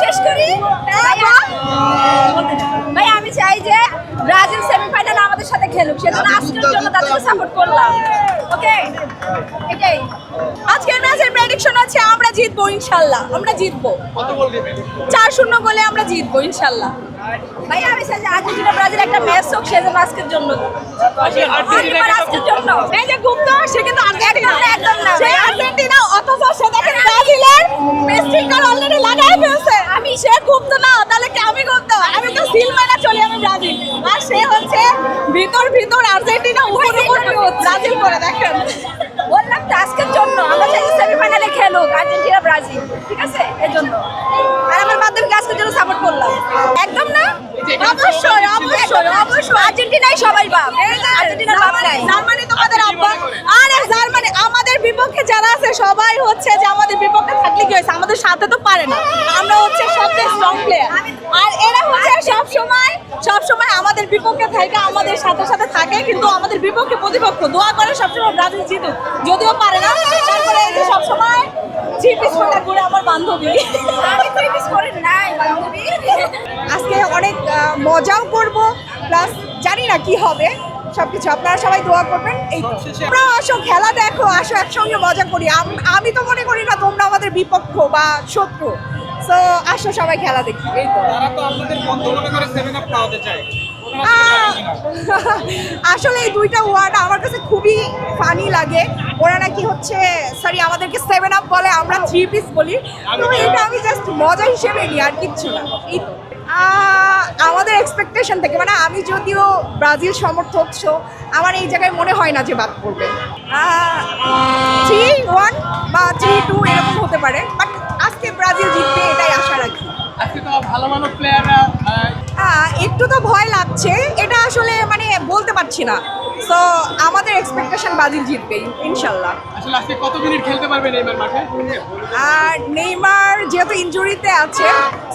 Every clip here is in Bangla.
শেষ করি ভাই, আমি চাই যে ব্রাজিল সেমিফাইনালে আমাদের সাথে খেলুক, সেজন্য আজকের জন্য তাদেরকে সাপোর্ট করলাম। ওকে, এটাই আজকের ম্যাচের প্রেডিকশন আছে, আমরা জিতবো ইনশাআল্লাহ, আমরা জিতবো। কত গোল দিবেন? 4-0 গোলে আমরা জিতবো ইনশাআল্লাহ। ভাই আমি চাই যে আর্জেন্টিনা ব্রাজিল একটা ম্যাচ হোক, সেজন্য আজকের জন্য, আজকের জন্য। এই যে গুপ্ত, সে কিন্তু আর্জেন্টিনা, একদম না, সে আর্জেন্টিনা, অথচ সে দেখেন ব্রাজিলের মেসিকে অলরেডি লাগাই ফেলছে। আমি সে গুপ্ত না, তাহলে কি আমি গুপ্ত? আমি তো সিল মারা চলি, আমি ব্রাজিল। আর সে হচ্ছে ভিতর ভিতর আর্জেন্টিনা, উপর উপর ব্রাজিল করে। দেখেন, বললাম তো আজকের জন্য আমরা চাই সেমিফাইনালে খেলুক আর্জেন্টিনা ব্রাজিল, ঠিক আছে? এজন্য আর আমার মাধ্যমে আজকের জন্য সাপোর্ট করলাম। একদম না, অবশ্যই অবশ্যই অবশ্যই আর্জেন্টিনাই সবাই বাপ, আর্জেন্টিনার বাপ নাই। জার্মানি তোমাদের আব্বা, আরে জার্মানি আমাদের বিপক্ষে যারা আছে সবাই হচ্ছে যে আমাদের বিপক্ষে থাকলে কি হয়েছে, আমাদের সাথে তো পারে না, আমরা হচ্ছে সবচেয়ে স্ট্রং প্লেয়ার। আর এরা হচ্ছে সব সময় আমাদের বিপক্ষে থাকে, আমাদের সাথে সাথে থাকে, কিন্তু আমাদের বিপক্ষে প্রতিপক্ষ দোয়া করে সবসময় ব্রাজিল জিতুক, যদিও পারে না। তারপরে এই যে সবসময় চিপিস করে ঘুরে আমার বান্ধবী, আমি চিপিস করে নাই বান্ধবী। আজকে অনেক মজাও করব, প্লাস জানি না কি হবে, সবকিছু আপনারা সবাই দোয়া করবেন। এই তোমরা আসো, খেলা দেখো, আসো একসঙ্গে মজা করি। আমি তো মনে করি না তোমরা আমাদের বিপক্ষ বা শত্রু, সো আসো সবাই খেলা দেখি। এই তো তারা তো আপনাদের বন্ধ মনে করে 7 আপ খাওয়াতে চায়। আসলে এই দুইটা ওয়ার্ড আমার কাছে খুবই ফানি লাগে। ওরা নাকি হচ্ছে সরি আমাদেরকে 7 আপ বলে, আমরা 3 পিস বলি। তো এটা আমি জাস্ট মজা হিসেবে নিই, আর কিচ্ছু না। আমাদের এক্সপেকটেশন থেকে, মানে আমি যদিও ব্রাজিল সমর্থক, সো আমার এই জায়গায় মনে হয় না যে বাদ পড়বে। 3-1 বা 3-2 এরকম হতে পারে, বাট আজকে ব্রাজিল জিতবে এটাই আশা রাখি। আজকে তো ভালো ভালো প্লেয়াররা একটু তো ভয় লাগছে, এটা আসলে মানে বলতে পারছি না। সো আমাদের এক্সপেকটেশন ব্রাজিল জিতবে ইনশাল্লাহ। আসলে আজকে কত মিনিট খেলতে পারবে নেইমার মাঠে? আর নেইমার যেহেতু ইনজুরিতে আছে,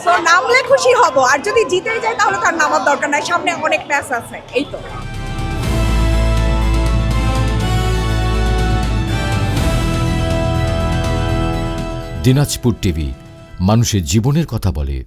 সো নামলে খুশি হব, আর যদি জিতেই যায় তাহলে তার নামার দরকার নাই, সামনে অনেক ম্যাচ আছে। এই তো দিনাজপুর টিভি, মানুষের জীবনের কথা বলে।